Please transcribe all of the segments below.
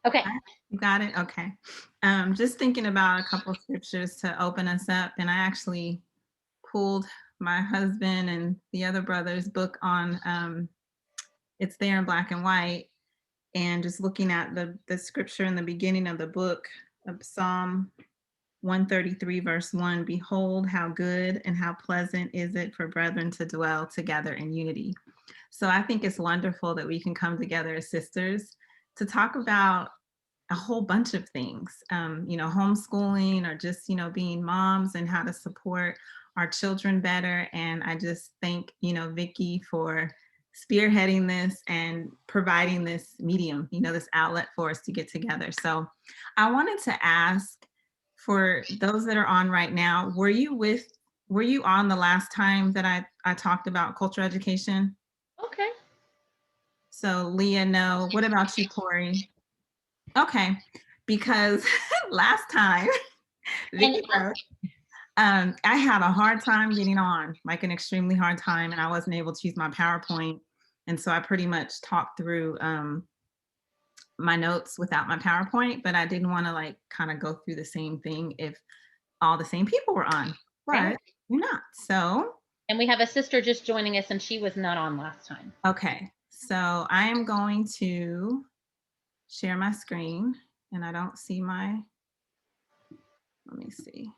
Okay. You got it? Okay. Just thinking about a couple scriptures to open us up, and I actually pulled my husband and the other brother's book on, it's there in black and white, and just looking at the scripture in the beginning of the book of Psalm 133 verse 1, behold how good and how pleasant is it for brethren to dwell together in unity. So I think it's wonderful that we can come together as sisters to talk about a whole bunch of things, homeschooling or just, being moms and how to support our children better. And I just thank, Vicky for spearheading this and providing this medium, this outlet for us to get together. So I wanted to ask, for those that are on right now, were you on the last time that I talked about cultural education? Okay. So Leah, no. What about you, Corey? Okay, because last time, And Vicky knows, I had a hard time getting on, like an extremely hard time, and I wasn't able to use my PowerPoint. And so I pretty much talked through my notes without my PowerPoint, but I didn't want to like kind of go through the same thing if all the same people were on, right. but you're not. So, And we have a sister just joining us, and she was not on last time. okay, so I am going to share my screen, and I don't see let me see,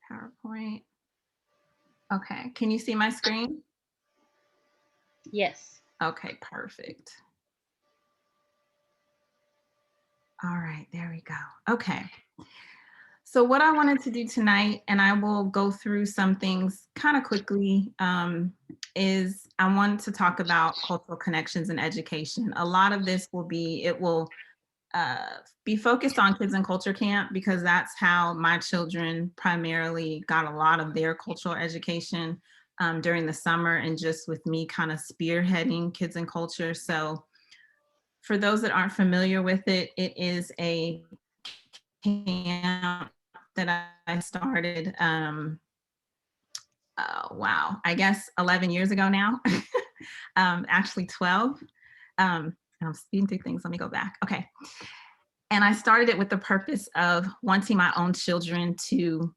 PowerPoint. Okay, can you see my screen? Yes. Okay, perfect. All right, there we go. Okay. So what I wanted to do tonight, and I will go through some things kind of quickly, is I want to talk about cultural connections in education. A lot of this it will be focused on kids and culture camp because that's how my children primarily got a lot of their cultural education during the summer, and just with me kind of spearheading kids and culture. So for those that aren't familiar with it, it is a camp that I started, wow, I guess 11 years ago now, actually 12. I'm speeding through things. Let me go back. Okay. And I started it with the purpose of wanting my own children to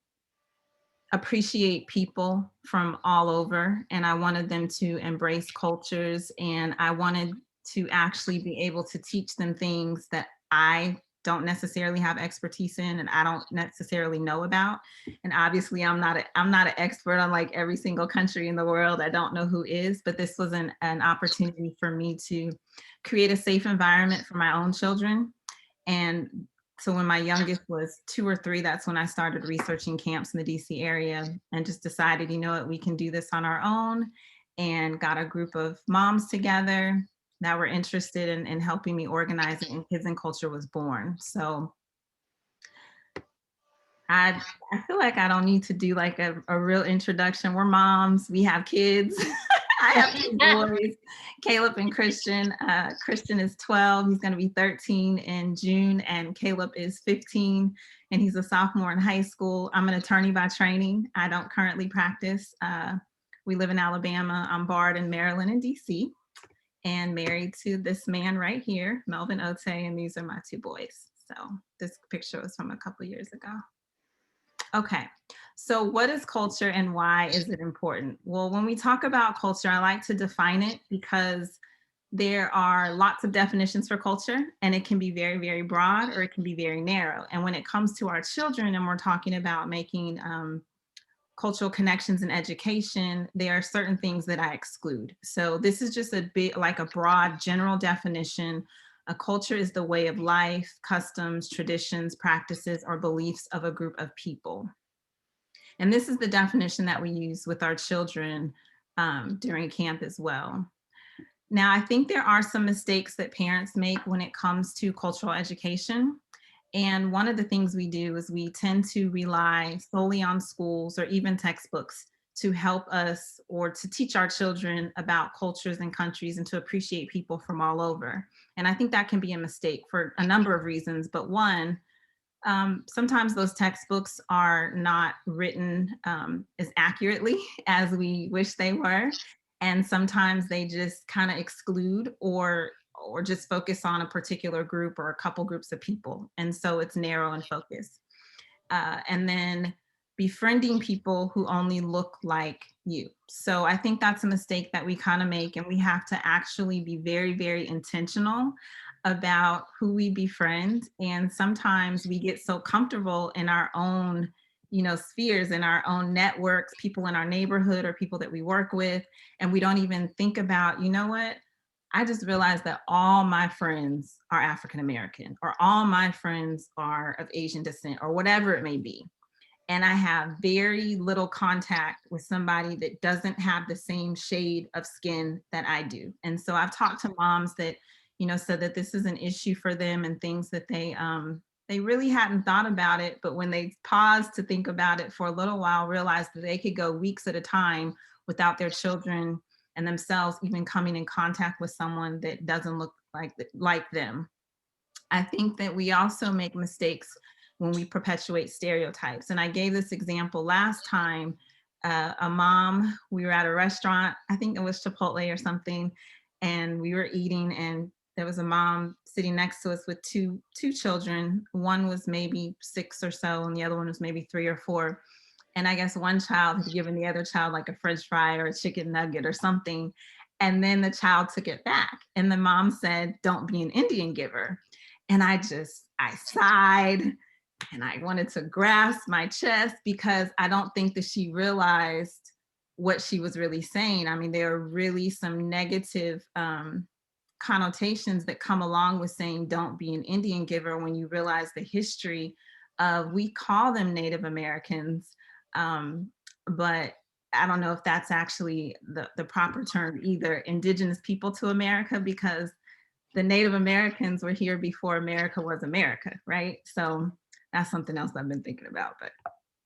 appreciate people from all over. And I wanted them to embrace cultures. And I wanted to actually be able to teach them things that I don't necessarily have expertise in and I don't necessarily know about. And obviously I'm not an expert on like every single country in the world. I don't know who is, but this was an opportunity for me to create a safe environment for my own children. And so when my youngest was 2 or 3, that's when I started researching camps in the DC area and just decided, you know what, we can do this on our own, and got a group of moms together that were interested in helping me organize it, and Kids and Culture was born. So I feel like I don't need to do like a real introduction. We're moms, we have kids. I have 2 boys, Caleb and Christian. Christian is 12, he's gonna be 13 in June, and Caleb is 15, and he's a sophomore in high school. I'm an attorney by training. I don't currently practice. We live in Alabama. I'm barred in Maryland and DC, and married to this man right here, Melvin Otey, and these are my 2 boys. So this picture was from a couple years ago. Okay, so what is culture and why is it important? Well, when we talk about culture, I like to define it because there are lots of definitions for culture, and it can be very, very broad or it can be very narrow. And when it comes to our children and we're talking about making cultural connections in education, there are certain things that I exclude. So this is just a bit like a broad general definition. A culture is the way of life, customs, traditions, practices, or beliefs of a group of people. And this is the definition that we use with our children during camp as well. Now, I think there are some mistakes that parents make when it comes to cultural education. And one of the things we do is we tend to rely solely on schools or even textbooks to help us or to teach our children about cultures and countries and to appreciate people from all over. And I think that can be a mistake for a number of reasons. But one, sometimes those textbooks are not written as accurately as we wish they were. And sometimes they just kind of exclude or just focus on a particular group or a couple groups of people. And so it's narrow and focused. And then befriending people who only look like you. So I think that's a mistake that we kind of make, and we have to actually be very, very intentional about who we befriend. And sometimes we get so comfortable in our own, spheres, in our own networks, people in our neighborhood or people that we work with, and we don't even think about, you know what? I just realized that all my friends are African American, or all my friends are of Asian descent, or whatever it may be. And I have very little contact with somebody that doesn't have the same shade of skin that I do. And so I've talked to moms that, said that this is an issue for them, and things that they really hadn't thought about it, but when they paused to think about it for a little while, realized that they could go weeks at a time without their children and themselves even coming in contact with someone that doesn't look like them. I think that we also make mistakes when we perpetuate stereotypes. And I gave this example last time. A mom, we were at a restaurant, I think it was Chipotle or something, and we were eating, and there was a mom sitting next to us with two children. One was maybe 6 or so, and the other one was maybe 3 or 4. And I guess one child had given the other child like a French fry or a chicken nugget or something. And then the child took it back. And the mom said, "Don't be an Indian giver." And I sighed, and I wanted to grasp my chest, because I don't think that she realized what she was really saying. I mean, there are really some negative connotations that come along with saying don't be an Indian giver, when you realize the history of, we call them Native Americans, but I don't know if that's actually the proper term either, indigenous people to America, because the Native Americans were here before America was America, right? So that's something else I've been thinking about, but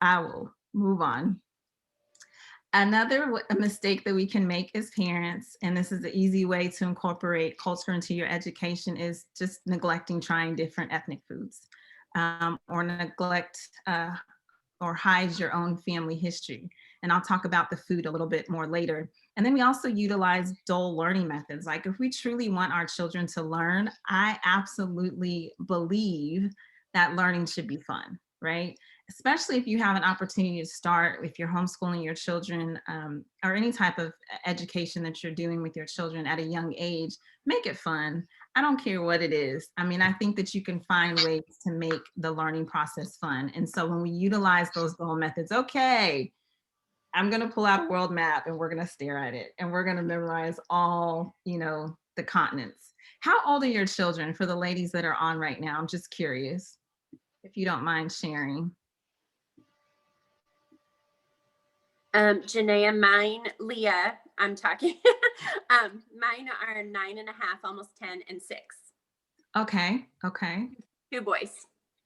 I will move on. Another mistake that we can make as parents, and this is the easy way to incorporate culture into your education, is just neglecting trying different ethnic foods, or neglect or hide your own family history. And I'll talk about the food a little bit more later. And then we also utilize dual learning methods. Like, if we truly want our children to learn, I absolutely believe that learning should be fun, right? Especially if you have an opportunity to start, if you're homeschooling your children, or any type of education that you're doing with your children at a young age, make it fun. I don't care what it is. I mean, I think that you can find ways to make the learning process fun. And so when we utilize those dual methods, okay, I'm going to pull out a world map and we're going to stare at it, and we're going to memorize all, the continents. How old are your children, for the ladies that are on right now? I'm just curious, if you don't mind sharing. Jania, Leah, I'm talking. Mine are 9.5, almost 10, and 6. Okay. 2 boys.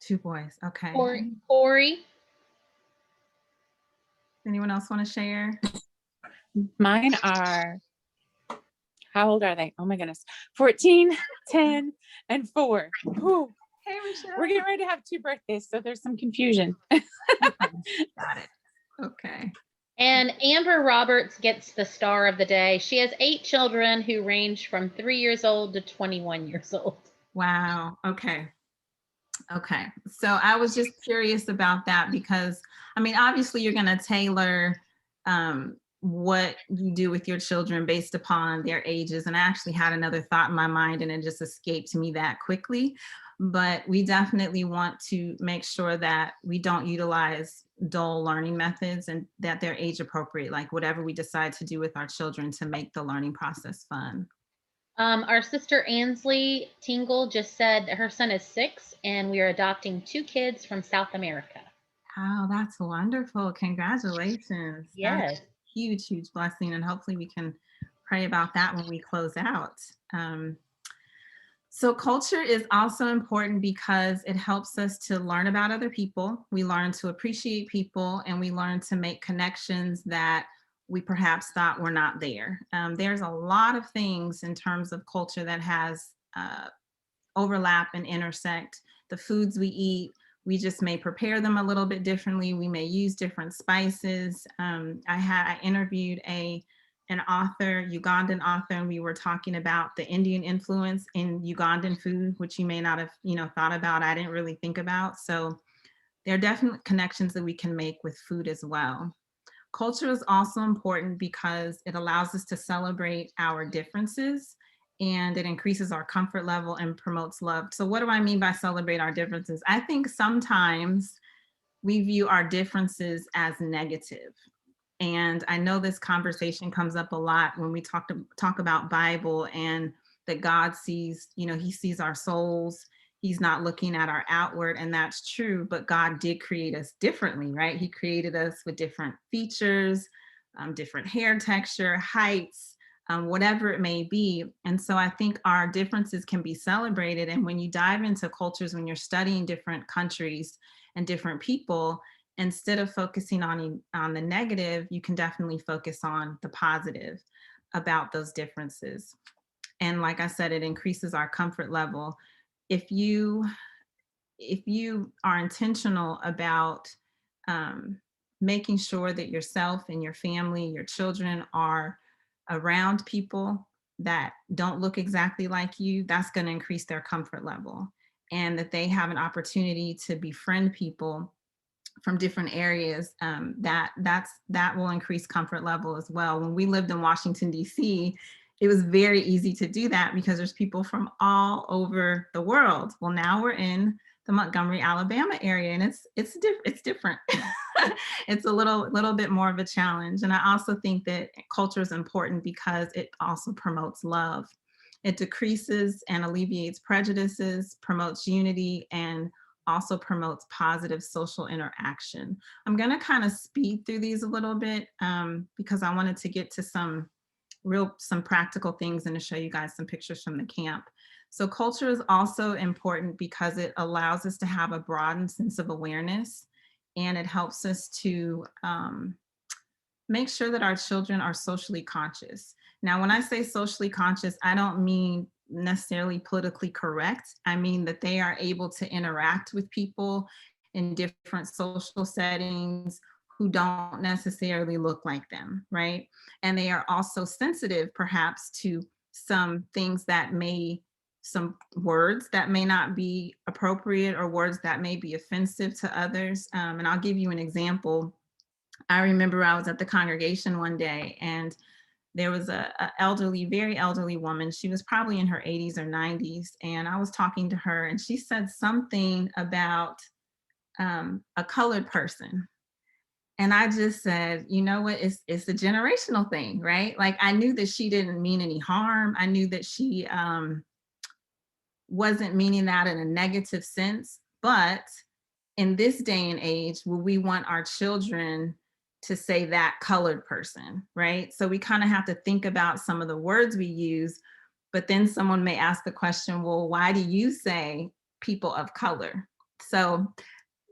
2 boys. Okay. Corey. Anyone else want to share? Mine are, how old are they? Oh my goodness. 14, 10, and 4. Whew. Hey, Michelle. We're getting ready to have 2 birthdays, so there's some confusion. Okay. Got it. Okay. And Amber Roberts gets the star of the day. She has 8 children who range from 3 years old to 21 years old. Wow. Okay. So I was just curious about that, because, I mean, obviously you're going to tailor what you do with your children based upon their ages. And I actually had another thought in my mind, and it just escaped me that quickly. But we definitely want to make sure that we don't utilize dull learning methods, and that they're age appropriate, like whatever we decide to do with our children to make the learning process fun. Our sister Ansley Tingle just said that her son is 6, and we are adopting 2 kids from South America. Oh, that's wonderful. Congratulations. Yes. That's a huge, huge blessing. And hopefully we can pray about that when we close out. So culture is also important because it helps us to learn about other people. We learn to appreciate people, and we learn to make connections that we perhaps thought were not there. There's a lot of things in terms of culture that has overlap and intersect. The foods we eat, we just may prepare them a little bit differently. We may use different spices. I interviewed an an author, Ugandan author, and we were talking about the Indian influence in Ugandan food, which you may not have, thought about. I didn't really think about. So there are definitely connections that we can make with food as well. Culture is also important because it allows us to celebrate our differences, and it increases our comfort level and promotes love. So what do I mean by celebrate our differences? I think sometimes we view our differences as negative. And I know this conversation comes up a lot when we talk about Bible, and that God sees, he sees our souls. He's not looking at our outward, and that's true, but God did create us differently, right? He created us with different features, different hair texture, heights, whatever it may be. And so I think our differences can be celebrated. And when you dive into cultures, when you're studying different countries and different people, instead of focusing on the negative, you can definitely focus on the positive about those differences. And like I said, it increases our comfort level. If you are intentional about making sure that yourself and your family, your children are around people that don't look exactly like you, that's going to increase their comfort level, and that they have an opportunity to befriend people from different areas, that will increase comfort level as well. When we lived in Washington, D.C., it was very easy to do that because there's people from all over the world. Well, now we're in the Montgomery, Alabama area, and it's different. It's a little bit more of a challenge. And I also think that culture is important because it also promotes love. It decreases and alleviates prejudices, promotes unity, and also promotes positive social interaction. I'm going to kind of speed through these a little bit because I wanted to get to some practical things and to show you guys some pictures from the camp. So culture is also important because it allows us to have a broadened sense of awareness, and it helps us to make sure that our children are socially conscious. Now, when I say socially conscious, I don't mean necessarily politically correct. I mean that they are able to interact with people in different social settings who don't necessarily look like them, right? And they are also sensitive perhaps to some things some words that may not be appropriate, or words that may be offensive to others. And I'll give you an example. I remember I was at the congregation one day, and there was a very elderly woman. She was probably in her 80s or 90s. And I was talking to her, and she said something about a colored person. And I just said, you know what, it's a generational thing, right? Like, I knew that she didn't mean any harm. I knew that she wasn't meaning that in a negative sense. But in this day and age, will we want our children to say that colored person, right? So we kind of have to think about some of the words we use, but then someone may ask the question, well, why do you say people of color? So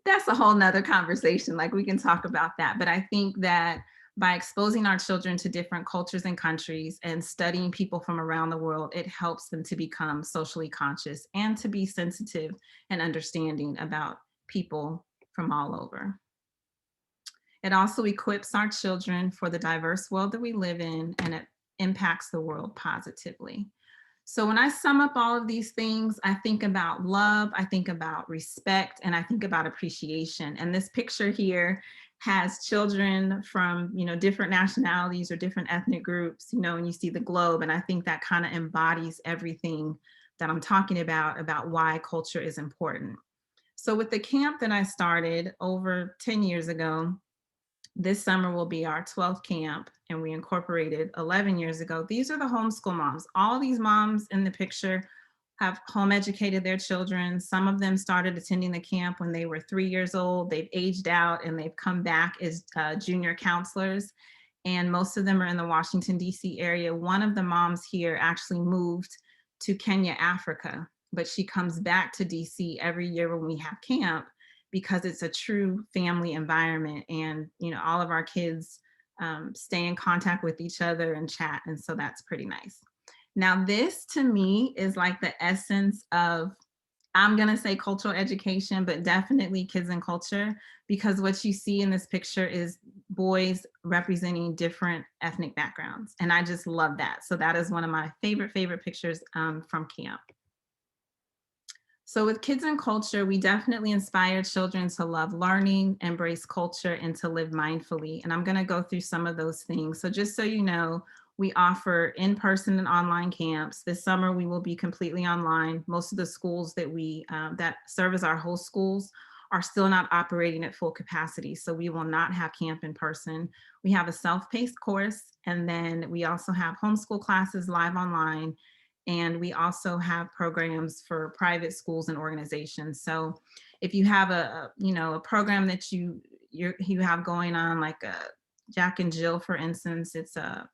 that's a whole nother conversation. Like, we can talk about that. But I think that by exposing our children to different cultures and countries and studying people from around the world, it helps them to become socially conscious and to be sensitive and understanding about people from all over. It also equips our children for the diverse world that we live in, and it impacts the world positively. So when I sum up all of these things, I think about love, I think about respect, and I think about appreciation. And this picture here has children from, different nationalities or different ethnic groups, and you see the globe. And I think that kind of embodies everything that I'm talking about why culture is important. So with the camp that I started over 10 years ago, this summer will be our 12th camp, and we incorporated 11 years ago. These are the homeschool moms. All these moms in the picture have home educated their children. Some of them started attending the camp when they were 3 years old. They've aged out and they've come back as junior counselors. And most of them are in the Washington, D.C. area. One of the moms here actually moved to Kenya, Africa, but she comes back to D.C. every year when we have camp, because it's a true family environment, and all of our kids stay in contact with each other and chat, and so that's pretty nice. Now, this to me is like the essence of, I'm gonna say cultural education, but definitely kids and culture, because what you see in this picture is boys representing different ethnic backgrounds. And I just love that. So that is one of my favorite pictures from camp. So with Kids and Culture, we definitely inspire children to love learning, embrace culture, and to live mindfully. And I'm going to go through some of those things. So just so you know, we offer in-person and online camps. This summer, we will be completely online. Most of the schools that we that serve as our host schools are still not operating at full capacity. So we will not have camp in person. We have a self-paced course, and then we also have homeschool classes live online. And we also have programs for private schools and organizations. So if you have a program that you have going on, like Jack and Jill, for instance, it's a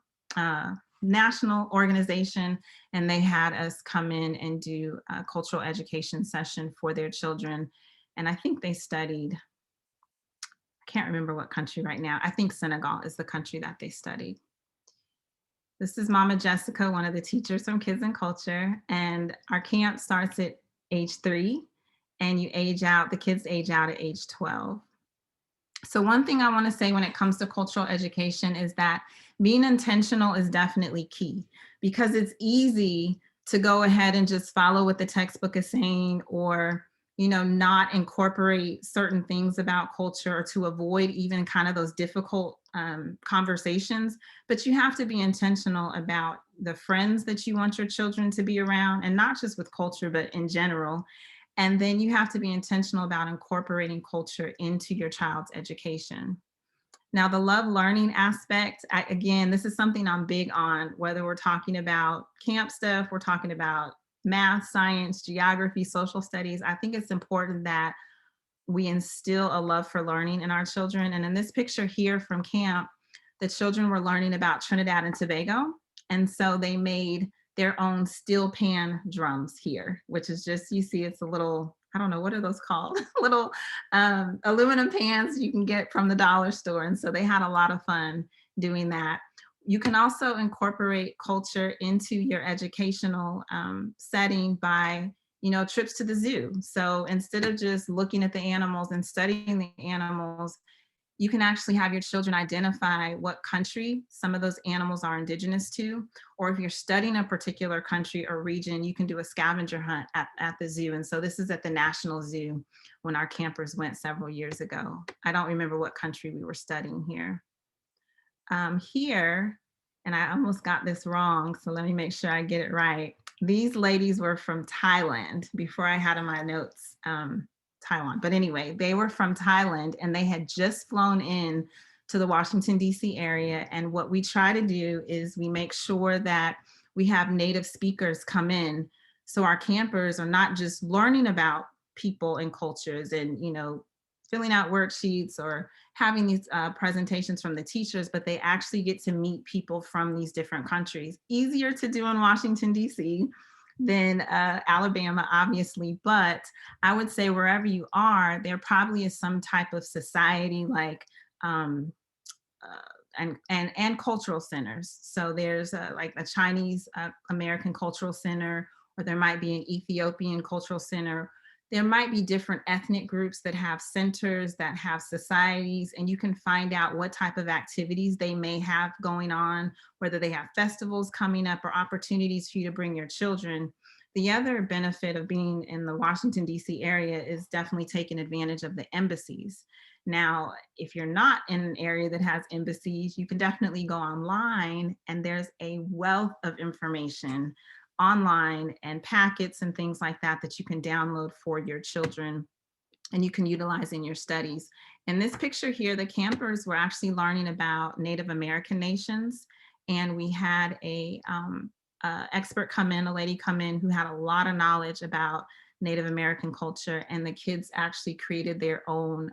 national organization, and they had us come in and do a cultural education session for their children. And I think they studied, I can't remember what country right now. I think Senegal is the country that they studied. This is Mama Jessica, one of the teachers from Kids and Culture. And our camp starts at age 3, and the kids age out at age 12. So one thing I want to say when it comes to cultural education is that being intentional is definitely key, because it's easy to go ahead and just follow what the textbook is saying, or not incorporate certain things about culture, or to avoid even kind of those difficult conversations. But you have to be intentional about the friends that you want your children to be around, and not just with culture, but in general. And then you have to be intentional about incorporating culture into your child's education. Now, the love learning aspect, again, this is something I'm big on, whether we're talking about camp stuff, we're talking about math, science, geography, social studies. I think it's important that we instill a love for learning in our children. And in this picture here from camp, the children were learning about Trinidad and Tobago. And so they made their own steel pan drums here, which is just, you see, it's a little, I don't know, what are those called? Little aluminum pans you can get from the dollar store. And so they had a lot of fun doing that. You can also incorporate culture into your educational setting by, trips to the zoo. So instead of just looking at the animals and studying the animals, you can actually have your children identify what country some of those animals are indigenous to, or if you're studying a particular country or region, you can do a scavenger hunt at the zoo. And so this is at the National Zoo when our campers went several years ago. I don't remember what country we were studying here. Here, and I almost got this wrong, so let me make sure I get it right. These ladies were from Thailand before I had in my notes Taiwan. But anyway, they were from Thailand, and they had just flown in to the Washington, D.C. area. And what we try to do is we make sure that we have native speakers come in. So our campers are not just learning about people and cultures and, filling out worksheets or having these presentations from the teachers, but they actually get to meet people from these different countries. Easier to do in Washington, D.C. than Alabama, obviously, but I would say wherever you are, there probably is some type of society like and cultural centers. So there's like a Chinese American Cultural Center, or there might be an Ethiopian Cultural Center. There might be different ethnic groups that have centers, that have societies, and you can find out what type of activities they may have going on, whether they have festivals coming up or opportunities for you to bring your children. The other benefit of being in the Washington, D.C. area is definitely taking advantage of the embassies. Now, if you're not in an area that has embassies, you can definitely go online, and there's a wealth of information online and packets and things like that that you can download for your children and you can utilize in your studies. In this picture here, the campers were actually learning about Native American nations, and we had a expert come in, a lady come in who had a lot of knowledge about Native American culture, and the kids actually created their own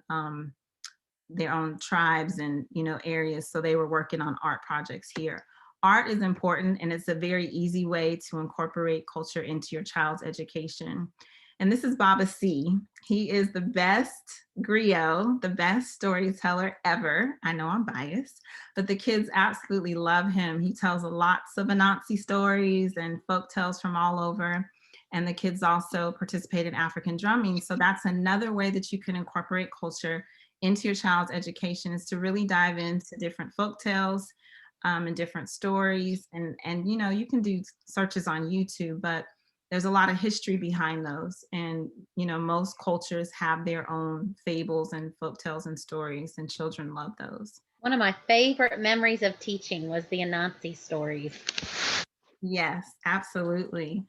tribes and areas. So they were working on art projects here. Art is important, and it's a very easy way to incorporate culture into your child's education. And this is Baba C. He is the best griot, the best storyteller ever. I know I'm biased, but the kids absolutely love him. He tells lots of Anansi stories and folk tales from all over. And the kids also participate in African drumming. So that's another way that you can incorporate culture into your child's education is to really dive into different folk tales and different stories. And, you know, you can do searches on YouTube, but there's a lot of history behind those. And, you know, most cultures have their own fables and folk tales and stories, and children love those. One of my favorite memories of teaching was the Anansi stories. Yes, absolutely.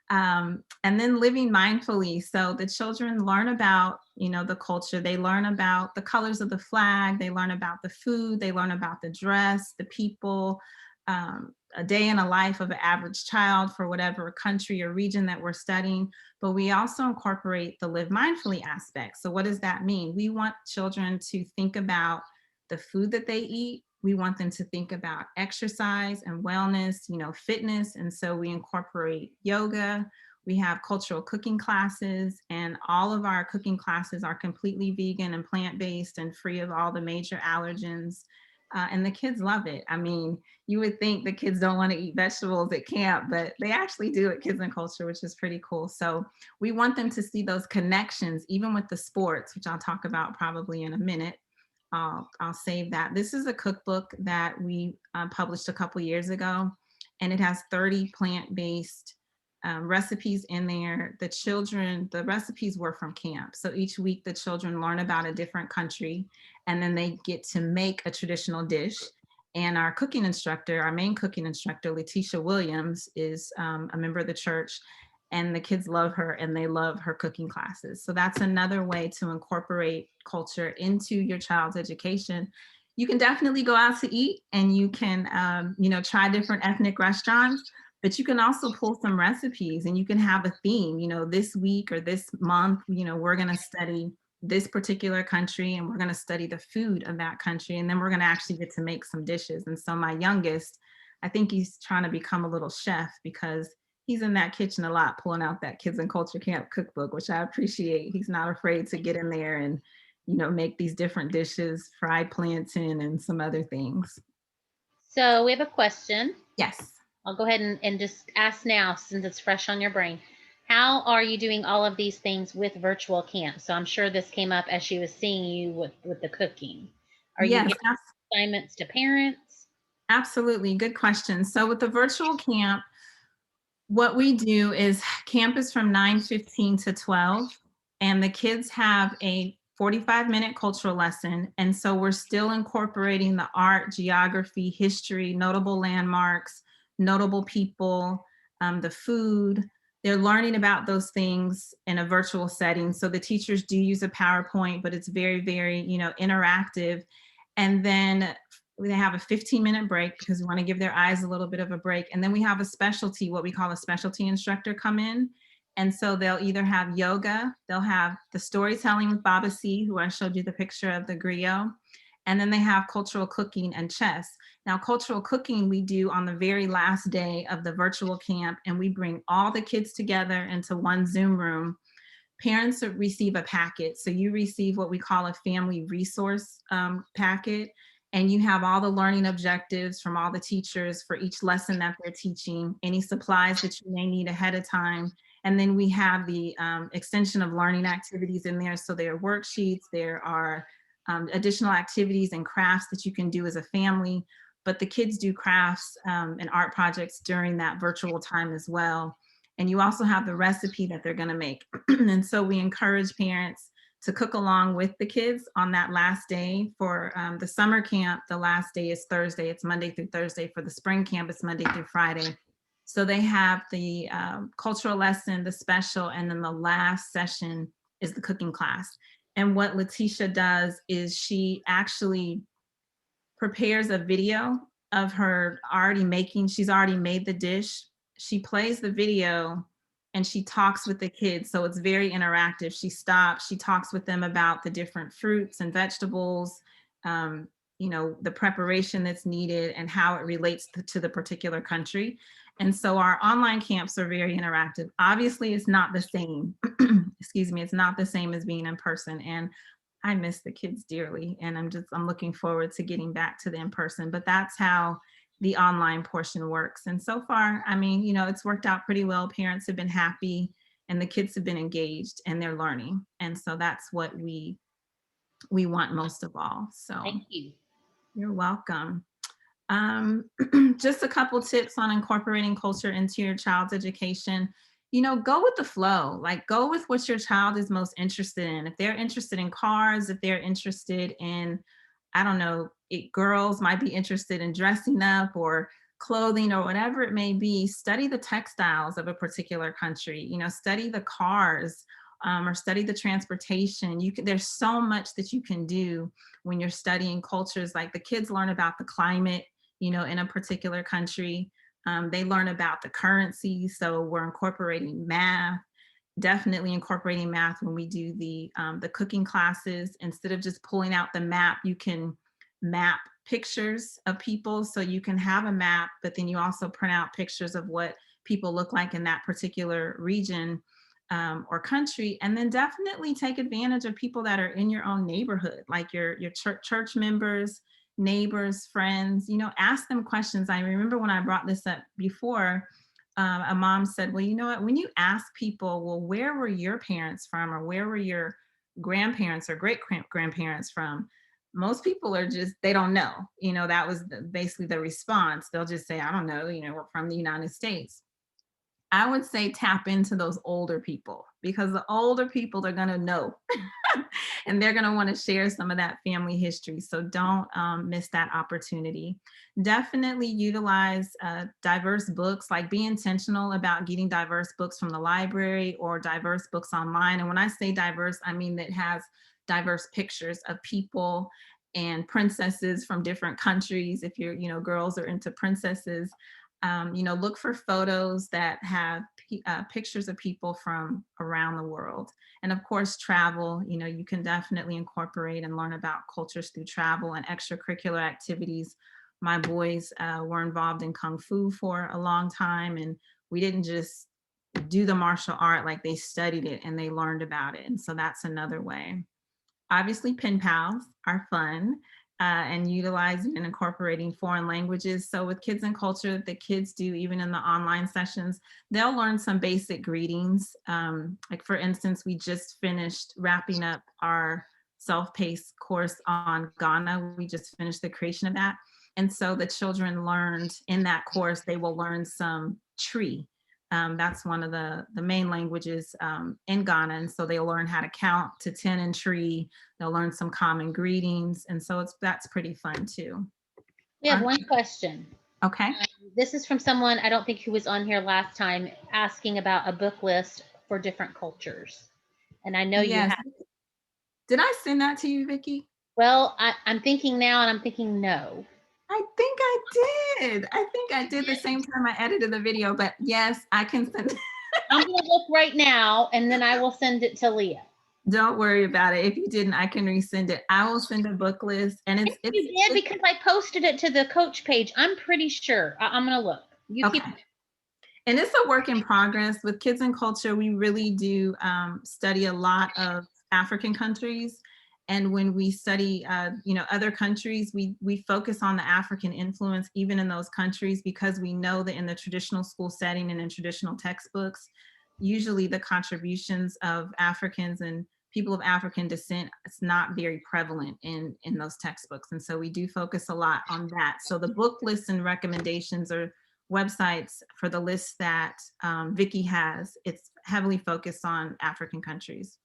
And then living mindfully. So the children learn about, you know, the culture. They learn about the colors of the flag. They learn about the food. They learn about the dress, the people, a day in a life of an average child for whatever country or region that we're studying. But we also incorporate the live mindfully aspect. So what does that mean? We want children to think about the food that they eat. We want them to think about exercise and wellness, you know, fitness. And so we incorporate yoga. We have cultural cooking classes, and all of our cooking classes are completely vegan and plant-based and free of all the major allergens. And the kids love it. I mean, you would think the kids don't want to eat vegetables at camp, but they actually do at Kids and Culture, which is pretty cool. So we want them to see those connections, even with the sports, which I'll talk about probably in a minute. I'll save that. This is a cookbook that we published a couple years ago, and it has 30 plant-based recipes in there. The recipes were from camp. So each week the children learn about a different country, and then they get to make a traditional dish. And our cooking instructor, our main cooking instructor, Letitia Williams, is a member of the church, and the kids love her and they love her cooking classes. So that's another way to incorporate culture into your child's education. You can definitely go out to eat, and you can, you know, try different ethnic restaurants, but you can also pull some recipes, and you can have a theme, you know, this week or this month, you know, we're going to study this particular country and we're going to study the food of that country. And then we're going to actually get to make some dishes. And so my youngest, I think he's trying to become a little chef, because he's in that kitchen a lot, pulling out that Kids and Culture Camp cookbook, which I appreciate. He's not afraid to get in there and, you know, make these different dishes, fried plantain and some other things. So we have a question. Yes. I'll go ahead and just ask now, since it's fresh on your brain. How are you doing all of these things with virtual camp? So I'm sure this came up as she was seeing you with the cooking. Are you Yes, giving assignments to parents? absolutely. Good question. So with the virtual camp, what we do is camp is from 9:15 to 12, and the kids have a 45-minute cultural lesson. And so we're still incorporating the art, geography, history, notable landmarks, notable people, the food. They're learning about those things in a virtual setting. So the teachers do use a PowerPoint, but it's very, very, you know, interactive. And then they have a 15-minute break because we want to give their eyes a little bit of a break. And then we have a specialty, what we call a specialty instructor, come in. And so they'll either have yoga, they'll have the storytelling with Baba C, who I showed you the picture of the griot, and then they have cultural cooking and chess. Now, cultural cooking we do on the very last day of the virtual camp, and we bring all the kids together into one Zoom room. Parents receive a packet. So you receive what we call a family resource packet, and you have all the learning objectives from all the teachers for each lesson that they're teaching, any supplies that you may need ahead of time. And then we have the extension of learning activities in there. So there are worksheets, there are additional activities and crafts that you can do as a family, but the kids do crafts and art projects during that virtual time as well. And you also have the recipe that they're gonna make. And so we encourage parents to cook along with the kids on that last day. For the summer camp, the last day is Thursday. It's Monday through Thursday. For the spring camp, it's Monday through Friday. So they have the cultural lesson, the special, and then the last session is the cooking class. And what Letitia does is she actually prepares a video of her already making, she's already made the dish. She plays the video and she talks with the kids. So it's very interactive. She stops, she talks with them about the different fruits and vegetables, you know, the preparation that's needed and how it relates to the particular country. And so our online camps are very interactive. Obviously, it's not the same. Excuse me, it's not the same as being in person. And I miss the kids dearly, and I'm looking forward to getting back to the in person, but that's how the online portion works. And so far, I mean, you know, it's worked out pretty well. Parents have been happy and the kids have been engaged and they're learning. And so that's what we we want most of all. So Thank you. you're welcome. Just a couple tips on incorporating culture into your child's education. Go with the flow, like go with what your child is most interested in. If they're interested in cars, if they're interested in, I don't know, girls might be interested in dressing up or clothing or whatever it may be, study the textiles of a particular country, study the cars, or study the transportation. There's so much that you can do when you're studying cultures. Like the kids learn about the climate, in a particular country. They learn about the currency. So we're incorporating math, definitely incorporating math when we do the cooking classes. Instead of just pulling out the map, you can map pictures of people. So you can have a map, but then you also print out pictures of what people look like in that particular region or country. And then definitely take advantage of people that are in your own neighborhood, like your church members, neighbors, friends. Ask them questions. I remember when I brought this up before, a mom said, well, you know what, when you ask people, well, where were your parents from, or where were your grandparents or great grandparents from, most people are just, they don't know. That was basically the response. They'll just say, I don't know, we're from the United States. I would say tap into those older people, because the older people are going to know and they're going to want to share some of that family history. So don't miss that opportunity. Definitely utilize diverse books, like be intentional about getting diverse books from the library or diverse books online. And when I say diverse, I mean that has diverse pictures of people and princesses from different countries. If you're, girls are into princesses, look for photos that have pictures of people from around the world. And of course, travel, you can definitely incorporate and learn about cultures through travel and extracurricular activities. My boys were involved in Kung Fu for a long time, and we didn't just do the martial art, like they studied it and they learned about it. And so that's another way. Obviously, pen pals are fun. And utilizing and incorporating foreign languages. So with Kids and Culture, the kids do, even in the online sessions, they'll learn some basic greetings. Like for instance, we just finished wrapping up our self-paced course on Ghana. We just finished the creation of that. And so the children learned in that course, they will learn some tree. That's one of the main languages in Ghana. And so they'll learn how to count to 10 in tree. They'll learn some common greetings. And so that's pretty fun too. We have one question. Okay. This is from someone, I don't think who was on here last time, asking about a book list for different cultures. And I know you have. Did I send that to you, Vicki? Well, I'm thinking now, and I'm thinking no. I think I did. I think I did the same time I edited the video, but yes, I can send it. I'm going to look right now, and then I will send it to Leah. Don't worry about it. If you didn't, I can resend it. I will send a book list. And you did, because I posted it to the coach page. I'm pretty sure. I'm going to look. You okay. keep. And it's a work in progress. With Kids and Culture, we really do study a lot of African countries. And when we study, other countries, we focus on the African influence, even in those countries, because we know that in the traditional school setting and in traditional textbooks, usually the contributions of Africans and people of African descent, it's not very prevalent in those textbooks. And so we do focus a lot on that. So the book lists and recommendations are websites for the list that Vicki has. It's heavily focused on African countries.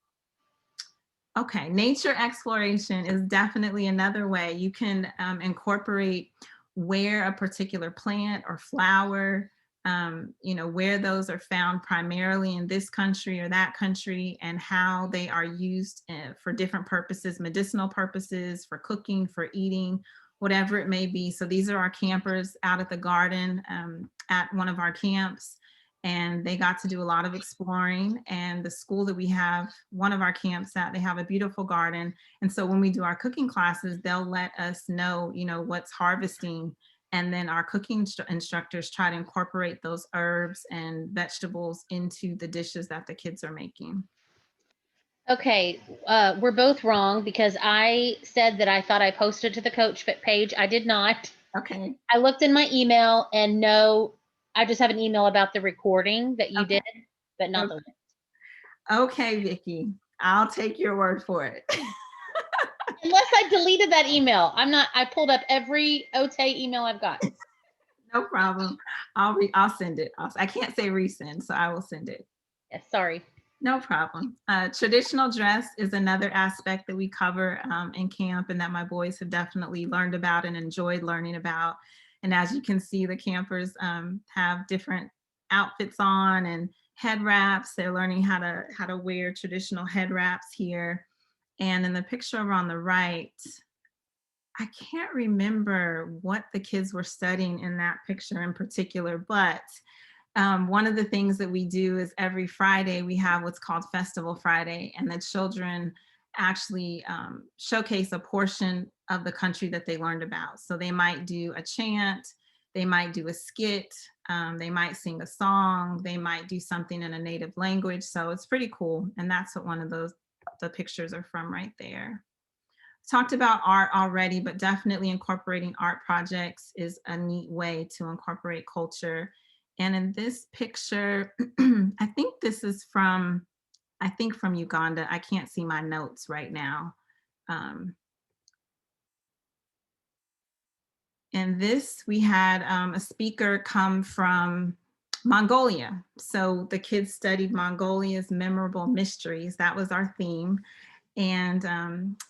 Okay, nature exploration is definitely another way you can incorporate where a particular plant or flower, where those are found primarily in this country or that country, and how they are used for different purposes, medicinal purposes, for cooking, for eating, whatever it may be. So these are our campers out at the garden at one of our camps. And they got to do a lot of exploring. And the school that we have one of our camps at, they have a beautiful garden. And so when we do our cooking classes, they'll let us know, what's harvesting. And then our cooking instructors try to incorporate those herbs and vegetables into the dishes that the kids are making. Okay, we're both wrong, because I said that I thought I posted to the coach page. I did not. Okay. I looked in my email, and no, I just have an email about the recording that you did, but not the list. Okay, Vicki, I'll take your word for it. Unless I deleted that email. I pulled up every Otey email I've got. No problem. I'll send it. I can't say resend, so I will send it. Yes, sorry. No problem. Traditional dress is another aspect that we cover in camp and that my boys have definitely learned about and enjoyed learning about. And as you can see, the campers have different outfits on and head wraps. They're learning how to wear traditional head wraps here. And in the picture over on the right, I can't remember what the kids were studying in that picture in particular, but one of the things that we do is every Friday we have what's called Festival Friday, and the children actually showcase a portion of the country that they learned about. So they might do a chant, they might do a skit, they might sing a song, they might do something in a native language. So it's pretty cool. And that's what one of the pictures are from right there. Talked about art already, but definitely incorporating art projects is a neat way to incorporate culture. And in this picture, I think this is from Uganda. I can't see my notes right now. And this, we had a speaker come from Mongolia. So the kids studied Mongolia's memorable mysteries. That was our theme. And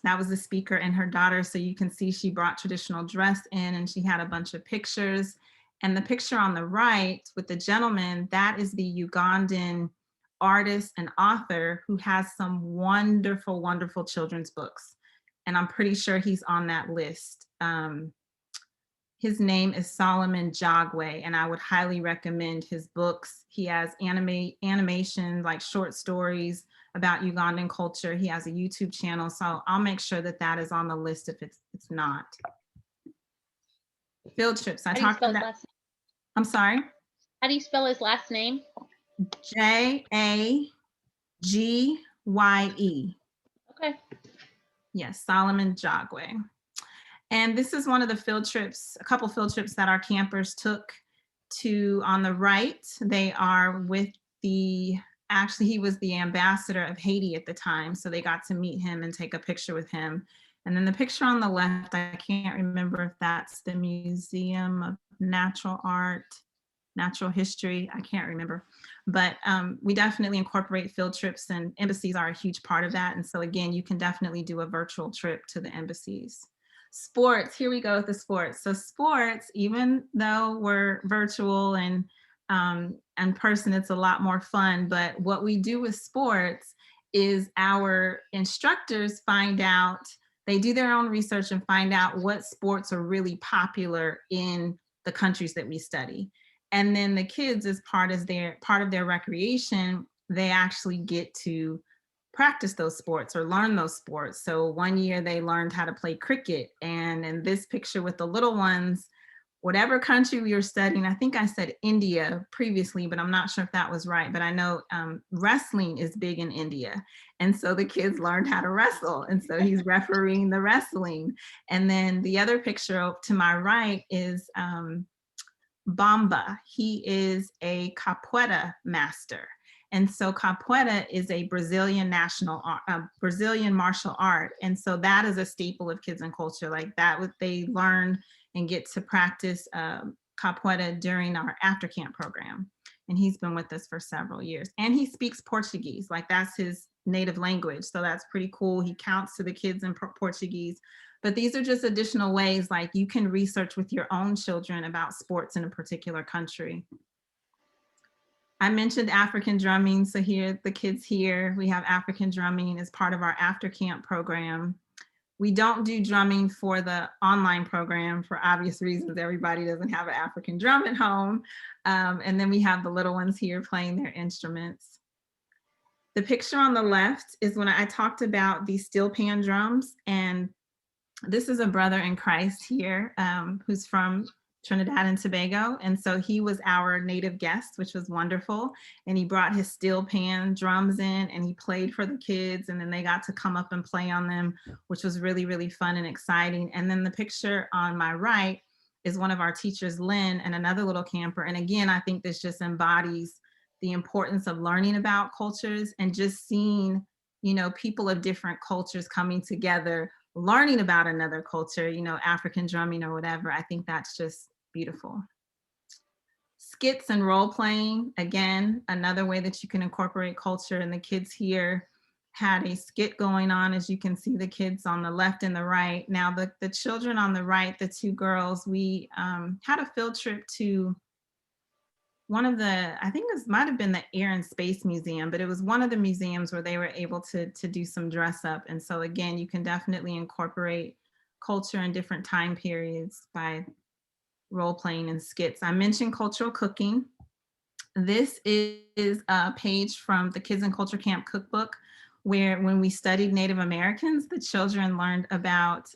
that was the speaker and her daughter. So you can see she brought traditional dress in and she had a bunch of pictures. And the picture on the right with the gentleman, that is the Ugandan artist and author who has some wonderful, wonderful children's books. And I'm pretty sure he's on that list. His name is Solomon Jagwe, and I would highly recommend his books. He has animation, like short stories about Ugandan culture. He has a YouTube channel, so I'll make sure that that is on the list if it's not. Field trips. I talked about. I'm sorry. How do you spell his last name? Jagye. Okay. Yes, Solomon Jagwe. And this is one of the field trips, a couple field trips that our campers took to. On the right, they are with actually he was the ambassador of Haiti at the time. So they got to meet him and take a picture with him. And then the picture on the left, I can't remember if that's the Museum of Natural Art, Natural History, I can't remember. But we definitely incorporate field trips, and embassies are a huge part of that. And so again, you can definitely do a virtual trip to the embassies. Sports, here we go with the sports. So sports, even though we're virtual and in person, it's a lot more fun. But what we do with sports is our instructors find out, they do their own research and find out what sports are really popular in the countries that we study. And then the kids, as part of their recreation, they actually get to practice those sports or learn those sports. So one year they learned how to play cricket. And in this picture with the little ones, whatever country we were studying, I think I said India previously, but I'm not sure if that was right. But I know wrestling is big in India. And so the kids learned how to wrestle. And so he's refereeing the wrestling. And then the other picture to my right is Bamba. He is a capoeira master. And so capoeira is a Brazilian Brazilian martial art. And so that is a staple of kids and culture. Like that, what they learn and get to practice capoeira during our after camp program. And he's been with us for several years. And he speaks Portuguese, like that's his native language. So that's pretty cool. He counts to the kids in Portuguese. But these are just additional ways, like you can research with your own children about sports in a particular country. I mentioned African drumming. So here, the kids here, we have African drumming as part of our after camp program. We don't do drumming for the online program for obvious reasons. Everybody doesn't have an African drum at home. And then we have the little ones here playing their instruments. The picture on the left is when I talked about these steel pan drums. And this is a brother in Christ here who's from Trinidad and Tobago. And so he was our native guest, which was wonderful. And he brought his steel pan drums in and he played for the kids. And then they got to come up and play on them, which was really, really fun and exciting. And then the picture on my right is one of our teachers, Lynn, and another little camper. And again, I think this just embodies the importance of learning about cultures and just seeing, you know, people of different cultures coming together, learning about another culture, African drumming or whatever. I think that's just beautiful. Skits and role playing, again, another way that you can incorporate culture. And the kids here had a skit going on, as you can see the kids on the left and the right. Now the children on the right, the two girls, we had a field trip to one of the, I think this might have been the Air and Space Museum, but it was one of the museums where they were able to do some dress up. And so again, you can definitely incorporate culture in different time periods by role playing and skits. I mentioned cultural cooking. This is a page from the Kids and Culture Camp cookbook, where when we studied Native Americans, the children learned about,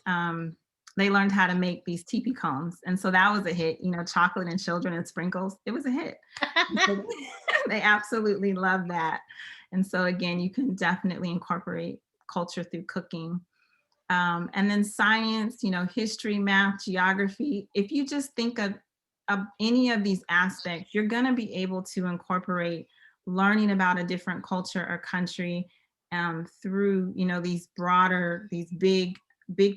they learned how to make these teepee cones. And so that was a hit, chocolate and children and sprinkles. It was a hit. They absolutely love that. And so again, you can definitely incorporate culture through cooking. And then science, history, math, geography. If you just think of any of these aspects, you're going to be able to incorporate learning about a different culture or country through, these broader, these big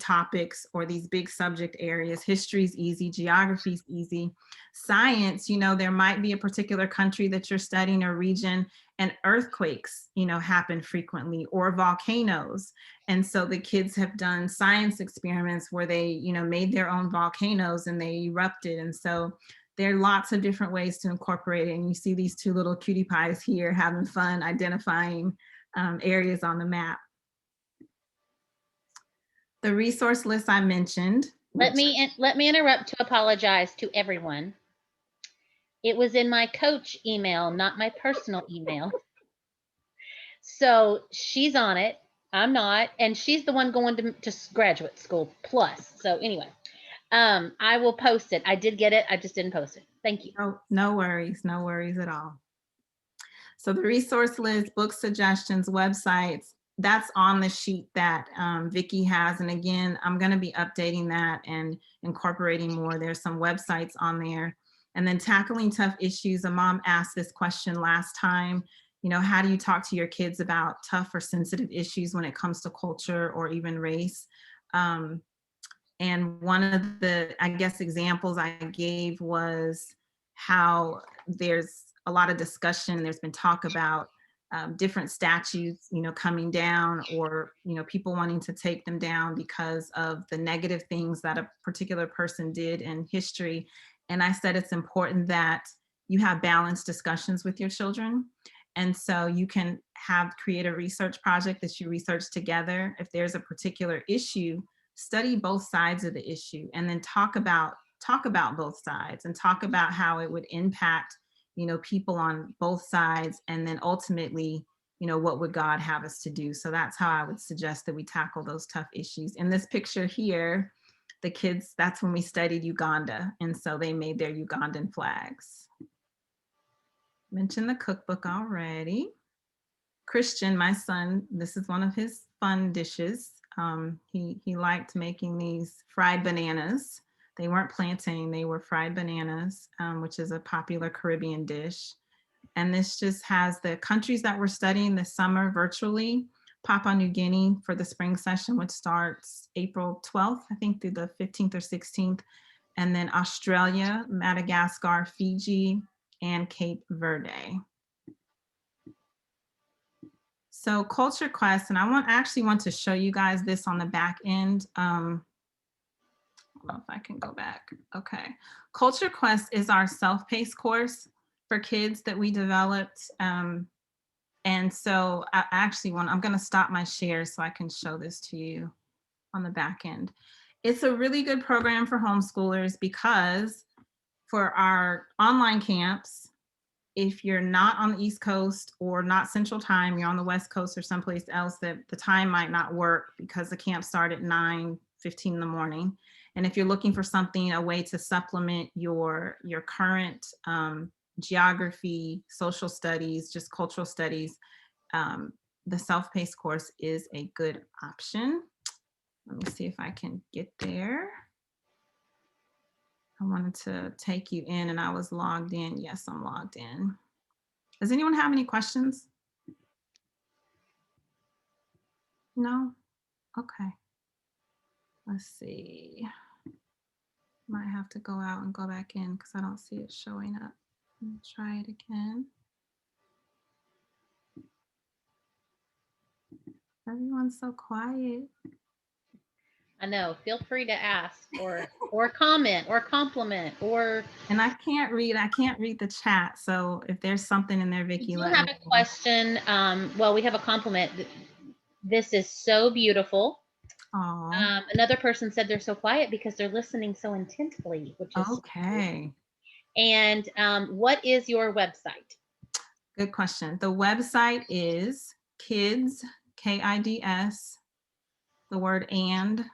topics or these big subject areas. History is easy, geography is easy. Science, there might be a particular country that you're studying or region, and earthquakes, happen frequently, or volcanoes. And so the kids have done science experiments where they, made their own volcanoes and they erupted. And so there are lots of different ways to incorporate it. And you see these two little cutie pies here having fun identifying areas on the map. The resource list I mentioned. Let me interrupt to apologize to everyone. It was in my coach email, not my personal email. So she's on it. I'm not. And she's the one going to graduate school plus. So anyway, I will post it. I did get it. I just didn't post it. Thank you. No worries. No worries at all. So the resource list, book suggestions, websites, that's on the sheet that Vicki has. And again, I'm going to be updating that and incorporating more. There's some websites on there. And then tackling tough issues. A mom asked this question last time, how do you talk to your kids about tough or sensitive issues when it comes to culture or even race? And one of the, I guess, examples I gave was how there's a lot of discussion. There's been talk about different statues, coming down, or, people wanting to take them down because of the negative things that a particular person did in history. And I said it's important that you have balanced discussions with your children. And so you can create a research project that you research together. If there's a particular issue, study both sides of the issue, and then talk about both sides, and talk about how it would impact, people on both sides. And then ultimately, what would God have us to do? So that's how I would suggest that we tackle those tough issues. In this picture here, the kids, that's when we studied Uganda. And so they made their Ugandan flags. Mentioned the cookbook already. Christian, my son, this is one of his fun dishes. He liked making these fried bananas. They weren't plantain, they were fried bananas, which is a popular Caribbean dish. And this just has the countries that we're studying this summer virtually. Papua New Guinea for the spring session, which starts April 12th, I think, through the 15th or 16th. And then Australia, Madagascar, Fiji, and Cape Verde. So Culture Quest, and I actually want to show you guys this on the back end. Hold on, if I can go back. Okay. Culture Quest is our self-paced course for kids that we developed. And so I'm going to stop my share so I can show this to you on the back end. It's a really good program for homeschoolers because for our online camps, if you're not on the East Coast or not Central Time, you're on the West Coast or someplace else, that the time might not work because the camp started at 9:15 in the morning. And if you're looking for something, a way to supplement your current geography, social studies, just cultural studies, the self-paced course is a good option. Let me see if I can get there. I wanted to take you in and I was logged in. Yes, I'm logged in. Does anyone have any questions? No? Okay. Let's see. Might have to go out and go back in because I don't see it showing up. Let me try it again. Everyone's so quiet. I know. Feel free to ask or comment or compliment or. And I can't read the chat. So if there's something in there, Vicki, You let have me a know. question. Well, we have a compliment. This is so beautiful. Aw. Another person said they're so quiet because they're listening so intently, which is Okay. And what is your website? Good question. The website is kids, KIDS, the word and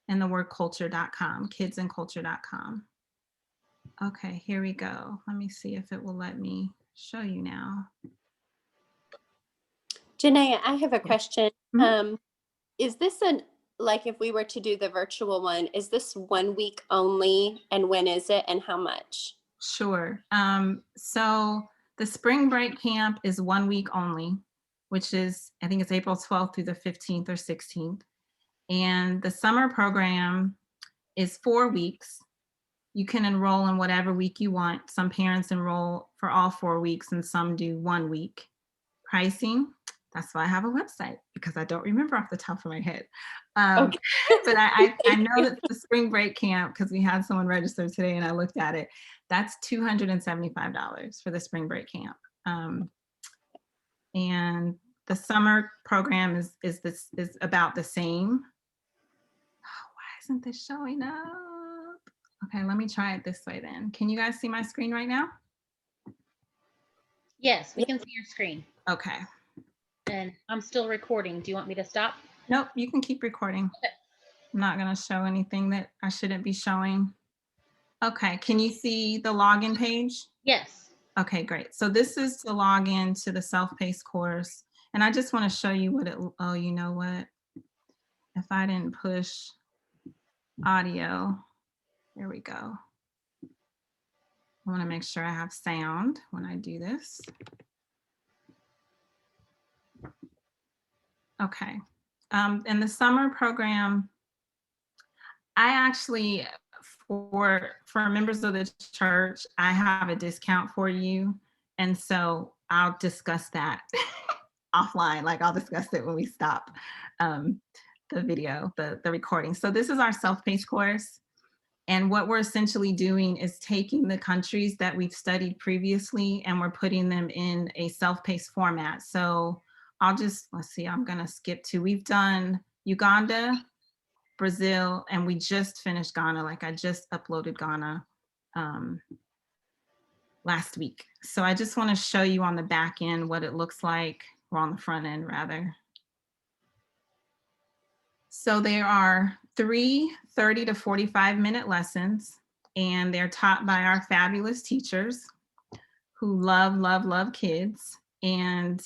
the word culture.com, kidsandculture.com. Okay, here we go. Let me see if it will let me show you now. Janae, I have a question. Mhm. Is this like if we were to do the virtual one, is this 1 week only? And when is it and how much? Sure. So the spring break camp is 1 week only, which is, I think it's April 12th through the 15th or 16th. And the summer program is 4 weeks. You can enroll in whatever week you want. Some parents enroll for all 4 weeks and some do 1 week. Pricing, that's why I have a website, because I don't remember off the top of my head. Okay. But I know that the spring break camp, because we had someone register today and I looked at it, that's $275 for the spring break camp. And the summer program is about the same. Oh, why isn't this showing up? Okay, let me try it this way then. Can you guys see my screen right now? Yes, we can see your screen. Okay. And I'm still recording. Do you want me to stop? Nope, you can keep recording. Okay. I'm not going to show anything that I shouldn't be showing. Okay, can you see the login page? Yes. Okay, great. So this is to log in to the self-paced course. And I just want to show you what it, oh, you know what? If I didn't push audio, there we go. I want to make sure I have sound when I do this. Okay. In the summer program, I actually, for members of the church, I have a discount for you. And so I'll discuss that offline. Like I'll discuss it when we stop the video, the recording. So this is our self-paced course. And what we're essentially doing is taking the countries that we've studied previously and we're putting them in a self-paced format. So I'll just, let's see, I'm gonna skip to, we've done Uganda, Brazil, and we just finished Ghana. Like I just uploaded Ghana last week. So I just want to show you on the back end what it looks like, or on the front end rather. So there are 3 30 to 45-minute lessons, and they're taught by our fabulous teachers who love, love, love kids. And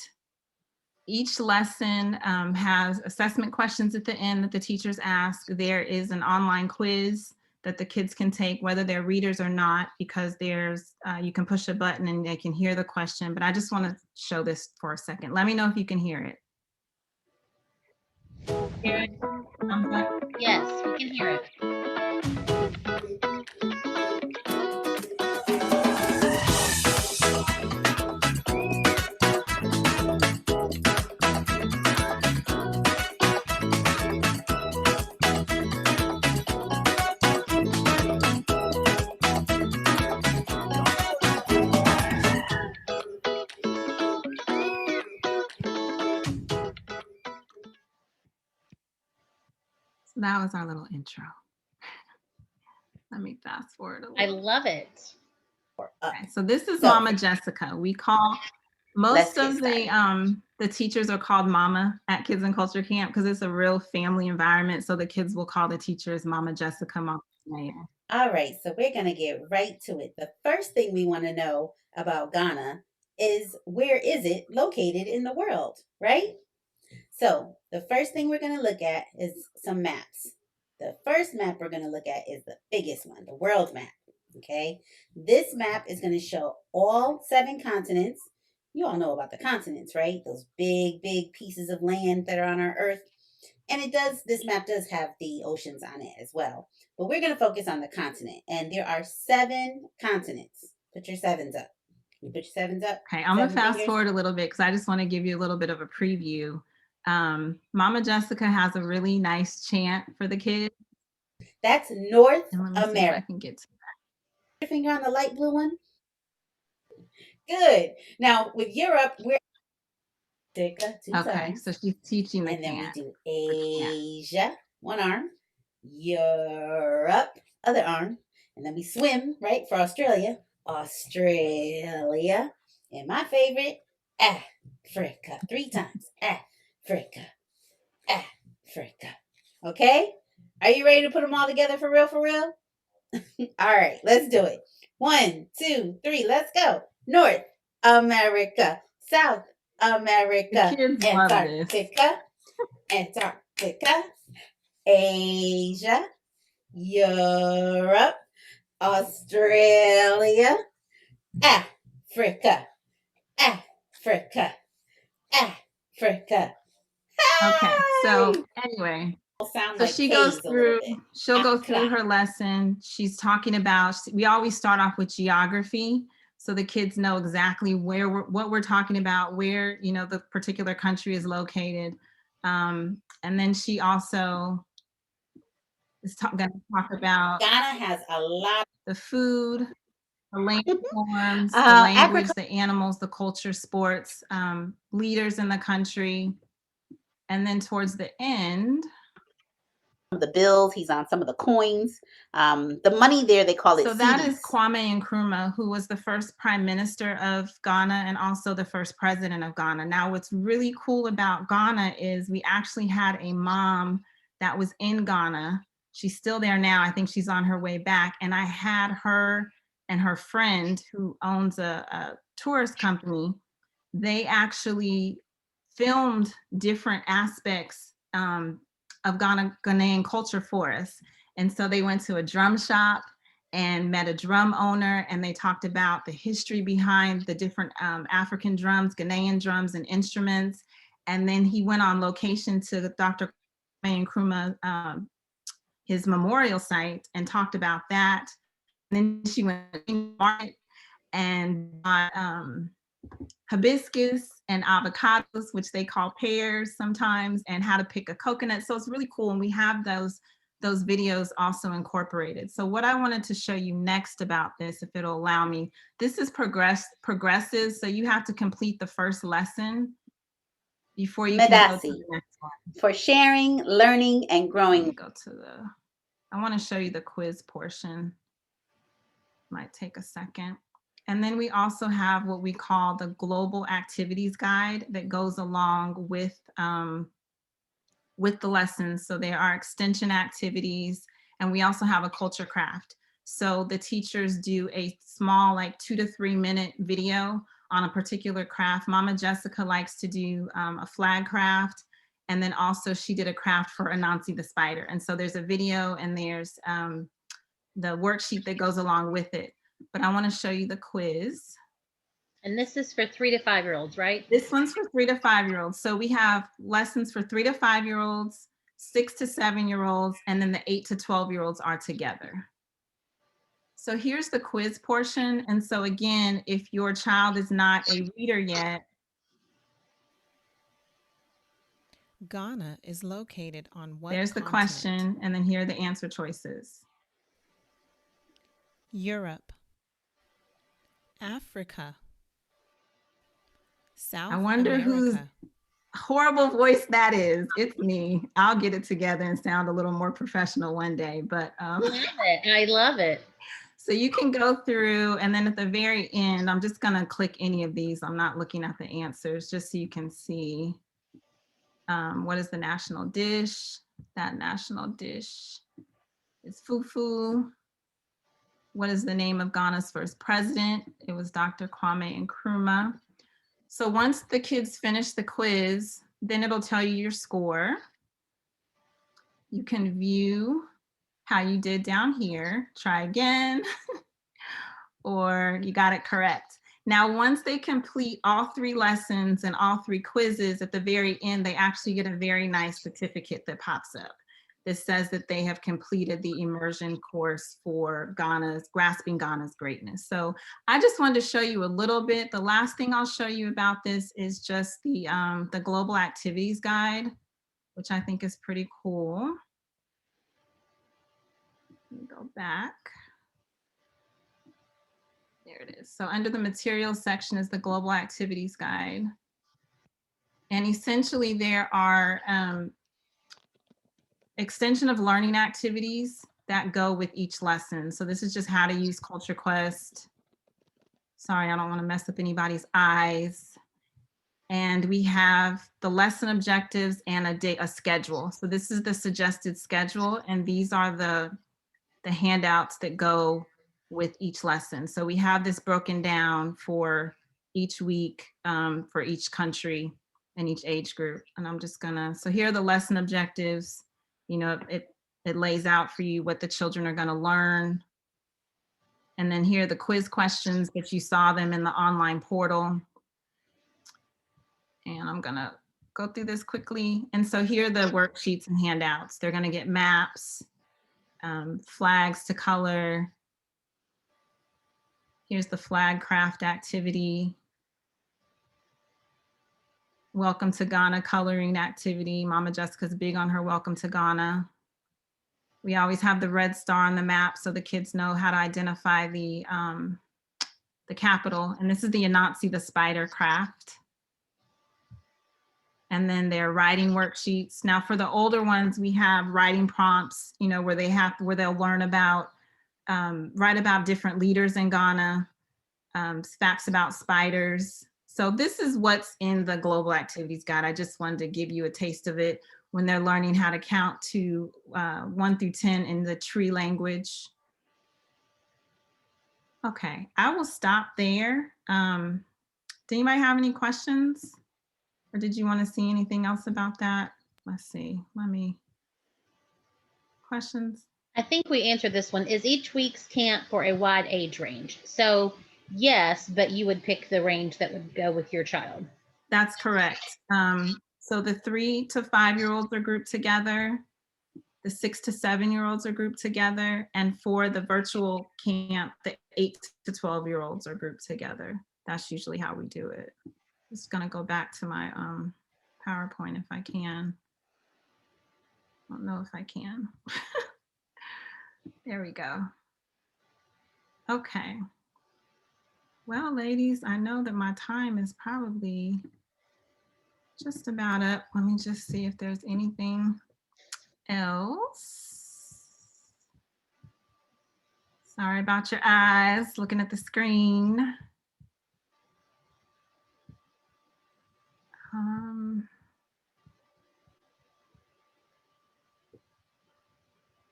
each lesson has assessment questions at the end that the teachers ask. There is an online quiz that the kids can take, whether they're readers or not, because there's you can push a button and they can hear the question. But I just want to show this for a second. Let me know if you can hear it. Hear it? Yes, we can hear it. So that was our little intro. Let me fast forward a I little. love it. Okay, so this is Mama Jessica. We call most of the teachers are called Mama at Kids and Culture Camp because it's a real family environment. So the kids will call the teachers Mama Jessica, Mama Janae. All right, so we're going to get right to it. The first thing we want to know about Ghana is, where is it located in the world, right? So the first thing we're going to look at is some maps. The first map we're going to look at is the biggest one, the world map, okay? This map is going to show all 7 continents. You all know about the continents, right? Those big, big pieces of land that are on our earth. And this map does have the oceans on it as well. But we're going to focus on the continent. And there are 7 continents. Put your 7s up. You put your 7s up. Okay, I'm gonna 7 fast fingers. forward a little bit because I just want to give you a little bit of a preview. Mama Jessica has a really nice chant for the kids. That's North And let me see if I America. can get to Your finger on the light blue one. Good. Now with Europe, we're two okay, times. so she's teaching the And then we chant. do Asia, one arm, Europe, other arm, and then we swim, right, for Australia, Australia, and my favorite, Africa, 3 times, Africa, Africa. Okay? Are you ready to put them all together for real, for real? All right, let's do it. 1, 2, 3, let's go. North America, South America, The kids love this. Antarctica, Antarctica, Asia, Europe, Australia, Africa, Africa, Africa. Okay, so Hey! anyway, Sound so like she goes caves a little through, bit. she'll go through her lesson. She's talking about, we always start off with geography, so the kids know exactly what we're talking about, where, you know, the particular country is located. And then she also is going to talk about Ghana has a lot. the food, the land forms, the language, the animals, the culture, sports, leaders in the country. And then towards the end, The bills, he's on some of the coins. The money there, they call it so that is cedis. Kwame Nkrumah, who was the first prime minister of Ghana and also the first president of Ghana. Now, what's really cool about Ghana is we actually had a mom that was in Ghana. She's still there now. I think she's on her way back. And I had her and her friend who owns a tourist company. They actually filmed different aspects of Ghanaian culture for us. And so they went to a drum shop and met a drum owner, and they talked about the history behind the different African drums, Ghanaian drums and instruments. And then he went on location to Dr. Kwame Nkrumah, his memorial site, and talked about that. And then she went to market and bought hibiscus and avocados, which they call pears sometimes, and how to pick a coconut. So it's really cool. And we have those videos also incorporated. So what I wanted to show you next about this, if it'll allow me, this is progressive. So you have to complete the first lesson before you can go to the next one. For sharing, learning, and growing. Let me go to I want to show you the quiz portion. Might take a second. And then we also have what we call the Global Activities Guide that goes along with the lessons. So there are extension activities, and we also have a culture craft. So the teachers do a small, like 2 to 3 minute video on a particular craft. Mama Jessica likes to do a flag craft. And then also she did a craft for Anansi the spider. And so there's a video and there's the worksheet that goes along with it. But I want to show you the quiz. And this is for 3 to 5 year olds, right? This one's for 3 to 5 year olds. So we have lessons for 3 to 5 year olds, 6 to 7 year olds, and then the 8 to 12 year olds are together. So here's the quiz portion. And so again, if your child is not a reader yet, Ghana is located on what there's the continent? question, and then here are the answer choices. Europe, Africa, South I wonder America. whose horrible voice that is. It's me. I'll get it together and sound a little more professional one day. But I love it. So you can go through, and then at the very end, I'm just gonna click any of these. I'm not looking at the answers, just so you can see what is the national dish. That national dish is fufu. What is the name of Ghana's first president? It was Dr. Kwame Nkrumah. So once the kids finish the quiz, then it'll tell you your score. You can view how you did down here, try again, or you got it correct. Now, once they complete all 3 lessons and all 3 quizzes, at the very end, they actually get a very nice certificate that pops up. This says that they have completed the immersion course for Grasping Ghana's Greatness. So I just wanted to show you a little bit. The last thing I'll show you about this is just the Global Activities Guide, which I think is pretty cool. Let me go back. There it is. So under the materials section is the Global Activities Guide. And essentially there are extension of learning activities that go with each lesson. So this is just how to use Culture Quest. Sorry, I don't want to mess up anybody's eyes. And we have the lesson objectives and a schedule. So this is the suggested schedule, and these are the handouts that go with each lesson. So we have this broken down for each week, for each country and each age group. And I'm just gonna, so here are the lesson objectives. You know, it lays out for you what the children are gonna learn. And then here are the quiz questions that you saw them in the online portal. And I'm gonna go through this quickly. And so here are the worksheets and handouts. They're gonna get maps, flags to color. Here's the flag craft activity. Welcome to Ghana coloring activity. Mama Jessica's big on her Welcome to Ghana. We always have the red star on the map so the kids know how to identify the capital. And this is the Anansi the spider craft. And then their writing worksheets. Now for the older ones, we have writing prompts, you know, where they'll learn about, write about different leaders in Ghana, facts about spiders. So this is what's in the Global Activities Guide. I just wanted to give you a taste of it when they're learning how to count to 1 through 10 in the tree language. Okay, I will stop there. Do anybody have any questions? Or did you want to see anything else about that? Let's see, questions? I think we answered this one. Is each week's camp for a wide age range? So yes, but you would pick the range that would go with your child. That's correct. So the 3 to 5-year-olds are grouped together. The 6 to 7-year-olds are grouped together. And for the virtual camp, the 8 to 12-year-olds are grouped together. That's usually how we do it. Just gonna go back to my PowerPoint if I can. I don't know if I can. There we go. Okay. Well, ladies, I know that my time is probably just about up. Let me just see if there's anything else. Sorry about your eyes looking at the screen.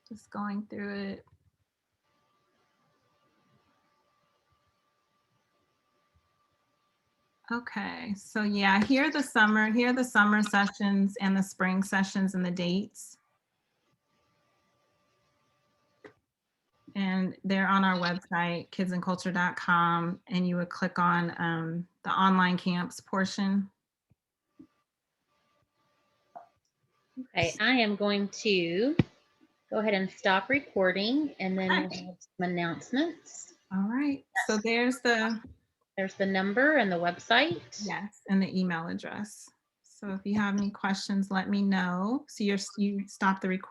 Just going through it. Okay, so yeah, here are the summer sessions and the spring sessions and the dates. And they're on our website, kidsandculture.com, and you would click on the online camps portion. Okay, I am going to go ahead and stop recording, and then we'll have some announcements. All right, so there's the number and the website. Yes, and the email address. So if you have any questions, let me know. So you stop the recording.